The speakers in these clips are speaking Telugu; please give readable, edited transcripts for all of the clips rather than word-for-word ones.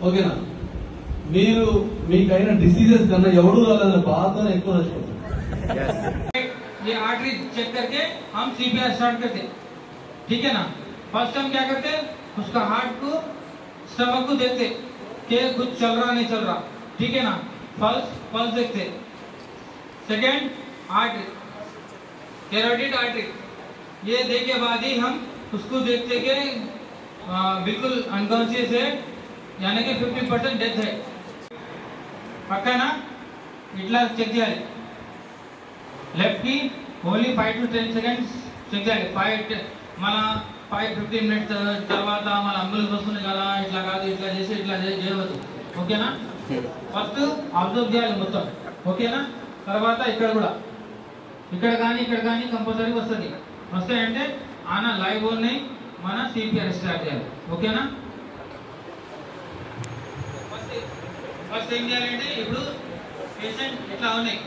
ఓకేనా? మీరు మీకైన डिसीजेस కన్నా ఎవరు రాలేదని బాధ ఎక్కువ నష్టపోతారు. ये आर्टरी चेक करके हम सीपीआर स्टार्ट करते, ठीक है ना। फर्स्ट हम क्या करते, उसका हार्ट को स्टमक को देखते कि कुछ चल रहा नहीं चल रहा, ठीक है ना। पल्स देखते। सेकेंड आर्टरी, कैरोटिड आर्टरी, ये देखे बाद ही हम उसको देखते कि बिल्कुल अनकॉन्शियस है, यानी कि 50% डेथ है पक्का ना। इट्ला चेक చేయాలి. लेफ्ट की ఓన్లీ 5 to 10 seconds చెక్ చేయాలి. 5-15 minutes తర్వాత మన అంబులెన్స్ వస్తుంది కదా, ఇట్లా కాదు ఇట్లా చేసి ఇట్లా చేయవద్దు, ఓకేనా. ఫస్ట్ అబ్జర్వ్ చేయాలి మొత్తం, ఓకేనా. తర్వాత ఇక్కడ కానీ కంపల్సరీ వస్తుంది. వస్తాయంటే ఆన లైవ్ ఉన్నాయి, మన సిపిఆర్ స్టార్ట్ చేయాలి, ఓకేనా. ఫస్ట్ ఏం చేయాలంటే ఇప్పుడు పేషెంట్ ఇట్లా ఉన్నాయి,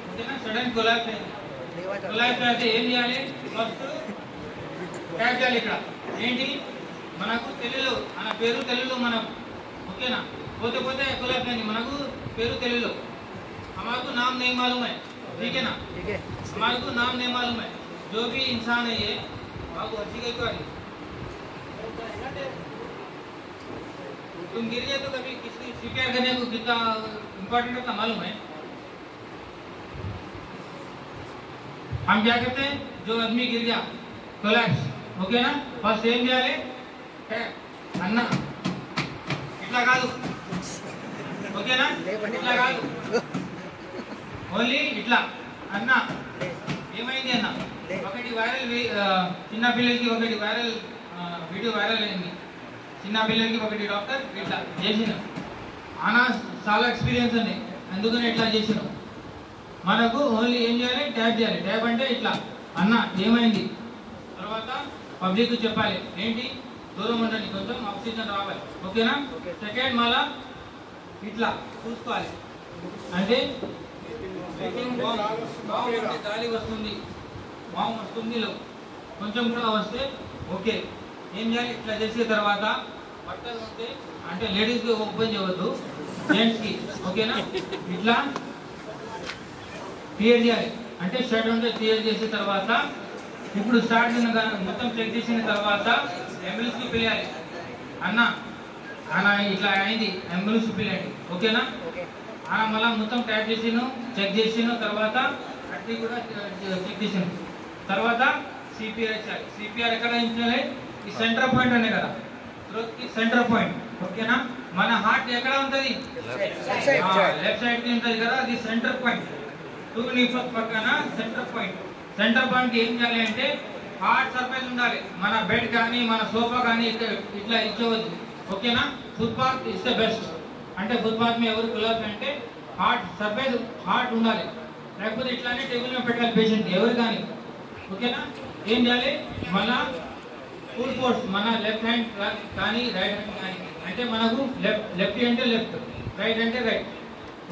ఓకేనా. సడన్ కొలాప్స్ అయింది. కొలాప్స్ అయితే ఏం చేయాలి, ఫస్ట్ ట్యాప్ చేయాలి. ఇక్కడ ఏంటి మనకు తెలుగులో మన పేరు తెలుగులో మనం, ఓకేనా. పోతే కొలాప్స్ అయింది, మనకు పేరు తెలుగులో. हमारे नाम नहीं मालूम है, ठीक है ना. हमारे को नाम नहीं मालूम है. जो भी इंसान है ये बाबू अच्छी गई तो तुम गिर गए तो कभी किसी सीपीआर करने को कितना इम्पोर्टेंट होता मालूम है. हम क्या करते हैं, जो आदमी गिर गया कोलैप्स, ओके ना. फर्स्ट ఏం చేయాలి, అన్న ఇట్లా కాదు, ఓకేనా. ఇట్లా కాదు, ఓన్లీ ఇట్లా అన్న ఏమైంది అన్న. ఒకటి వైరల్ చిన్న పిల్లలకి ఒకటి వైరల్ వీడియో వైరల్ అయింది. చిన్న పిల్లలకి ఒకటి డాక్టర్ ఇట్లా చేసిన అన్న చాలా ఎక్స్పీరియన్స్ ఉంది, అందుకని ఇట్లా చేసిన. మనకు ఓన్లీ ఏం చేయాలి, ట్యాప్ చేయాలి. ట్యాప్ అంటే ఇట్లా అన్న ఏమైంది. తర్వాత పబ్లిక్ చెప్పాలి ఏంటి, దూరం ఉండండి, కొంచెం ఆక్సిజన్ రావాలి, ఓకేనా. సెకండ్ మళ్ళా ఇట్లా చూసుకోవాలి, అంటే గాలి వస్తుంది, వామ్ వస్తుంది, కొంచెం కూడా వస్తే ఓకే. ఏం చేయాలి, ఇట్లా చేసిన తర్వాత బట్టలు ఉంటే అంటే లేడీస్కి ఓపెన్ చేయవద్దు, జెంట్స్కి, ఓకేనా. ఇట్లా క్లియర్ చేయాలి, అంటే షర్ట్ ఉంటే క్లియర్ చేసిన తర్వాత ఇప్పుడు స్టార్ట్ మొత్తం చెక్ చేసిన తర్వాత అంబులెన్స్కి పిలియాలి. అన్న ఇట్లా అయింది, అంబులెన్స్ పిలియండి, ఓకేనా. మళ్ళీ మొత్తం ట్యాప్ చేసిను, చెక్ చేసిను, తర్వాత అట్లా కూడా చెక్ చేసాను. తర్వాత సిపిఆర్ ఇచ్చాలి. సిపిఆర్ ఎక్కడ ఇచ్చాలి, ఈ సెంటర్ పాయింట్ అనే కదా, త్రోట్కి సెంటర్ పాయింట్, ఓకేనా. మన హార్ట్ ఎక్కడ ఉంటుంది, లెఫ్ట్ సైడ్ కి ఉంటుంది కదా, అది సెంటర్ పాయింట్. 2 నిమిషాల పక్కన సెంటర్ పాయింట్. సెంటర్ పాయింట్ ఏం చేయాలి అంటే హార్ట్ సర్ఫేస్ ఉండాలి. మన బెడ్ కానీ మన సోఫా కానీ ఇట్లా ఇచ్చవద్దు, ఓకేనా. Footpath is the best. అంటే ఫుట్పాత్ మీద ఎవరు కొలాప్స్ అంటే హార్ట్ సర్ఫేస్ హార్ట్ ఉండాలి, లేకపోతే ఇట్లానే టేబుల్ మీద పెట్టాలి పేషెంట్ ఎవరు కానీ, ఓకేనా. ఏం చేయాలి, మళ్ళా ఫుల్ ఫోర్స్ మన లెఫ్ట్ హ్యాండ్ కానీ రైట్ హ్యాండ్ కానీ, అంటే మనకు లెఫ్ట్ అంటే లెఫ్ట్, రైట్ అంటే రైట్,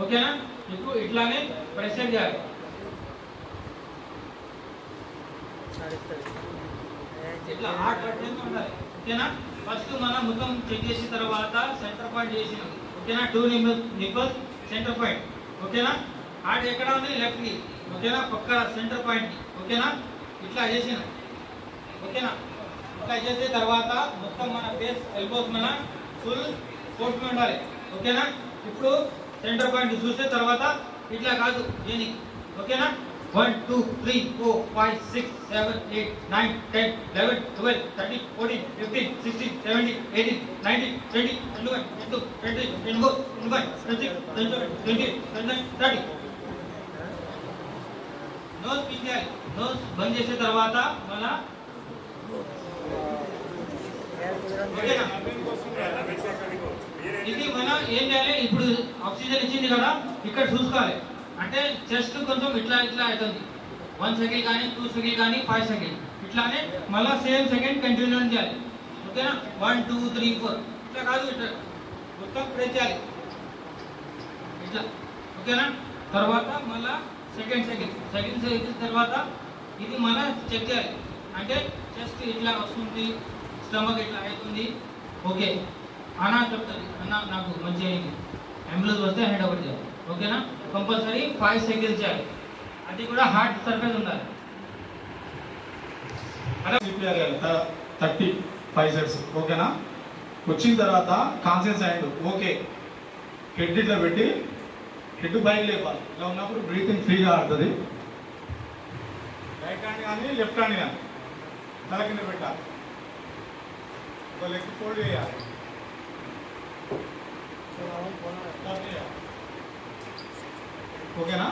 ఓకేనా. ఇప్పుడు ఇట్లానే ప్రెషర్ చేయాలి. ఇట్లా హార్ట్ పట్టేసి ఉండాలి, ఓకేనా. ఫస్ట్ మనం మొత్తం చెక్ చేసిన తర్వాత సెంటర్ పాయింట్ చేసినాం, ఓకేనా. 2 నిపుల్స్ సెంటర్ పాయింట్, ఓకేనా. హార్ట్ ఎక్కడ ఉంది, లెఫ్ట్ కి, ఓకేనా, పక్క సెంటర్ పాయింట్ కి, ఓకేనా. ఇట్లా చేసిన, ఓకేనా. ఇట్లా చేసిన తర్వాత మొత్తం మన ఫేస్ ఎల్బోస్ మన ఫుల్ ఫోర్స్ మీద ఉండాలి, ఓకేనా. ఇప్పుడు సెంటర్ పాయింట్ చూసే తర్వాత ఇట్లా కాదు దీనికి, ఓకేనా. 1 2 3 4 5 6 7 8 9 10 11 12 13 14 15 16 17 18 19 20 21 22 23 24 25 26 27 28 29 30. నోస్ పీకేయాలి. నోస్ బంద్ చేసిన తర్వాత మళ్ళా ఓకేనా. ఇది మనం ఏం చేయాలి, ఇప్పుడు ఆక్సిజన్ ఇచ్చింది కదా, ఇక్కడ చూసుకోవాలి. అంటే చెస్ట్ కొంచెం ఇట్లా అవుతుంది. 1 సెకండ్ కానీ 2 సెకండ్ కానీ 5 సెకండ్ ఇట్లానే మళ్ళీ సేమ్ సెకండ్ కంటిన్యూ చేయాలి, ఓకేనా. 1 2 3 4 ఇట్లా కాదు, ఇట్లా మొత్తం ప్రెస్ చేయాలి ఇట్లా, ఓకేనా. తర్వాత మళ్ళీ సెకండ్ తర్వాత ఇది మళ్ళీ చెక్ చేయాలి. అంటే చెస్ట్ ఇట్లా వస్తుంది, స్టమక్ ఇట్లా అవుతుంది, ఓకే. అన్న చెప్తుంది, అన్న నాకు మంచి అయింది, అంబులెన్స్ వస్తే హ్యాండ్ ఓవర్ చేయాలి, ఓకేనా? కంపల్సరీ 5 సైకిల్స్ చేయాలి, అది కూడా హార్ట్ సర్ఫేస్ ఉండాలి. అలా సిపిఆర్ 35 సెట్స్, ఓకేనా? వచ్చిన తర్వాత కాన్షియస్ హ్యాండ్ ఓకే, హెడ్ ఇట్లా పెట్టి హెడ్ పైకి లేపాలి. ఇలా ఉన్నప్పుడు బ్రీతింగ్ ఫ్రీగా ఆడుతుంది. రైట్ హ్యాండ్ కానీ లెఫ్ట్ హ్యాండ్ కానీ తల కింద పెట్టాలి. ఒక లెగ్ ఫోల్డ్ చేయాలి. ఓకేనా?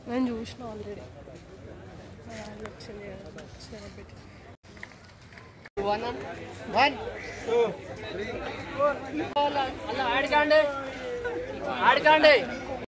నేను చూసిన ఆల్రెడీ అలా ఆడకండి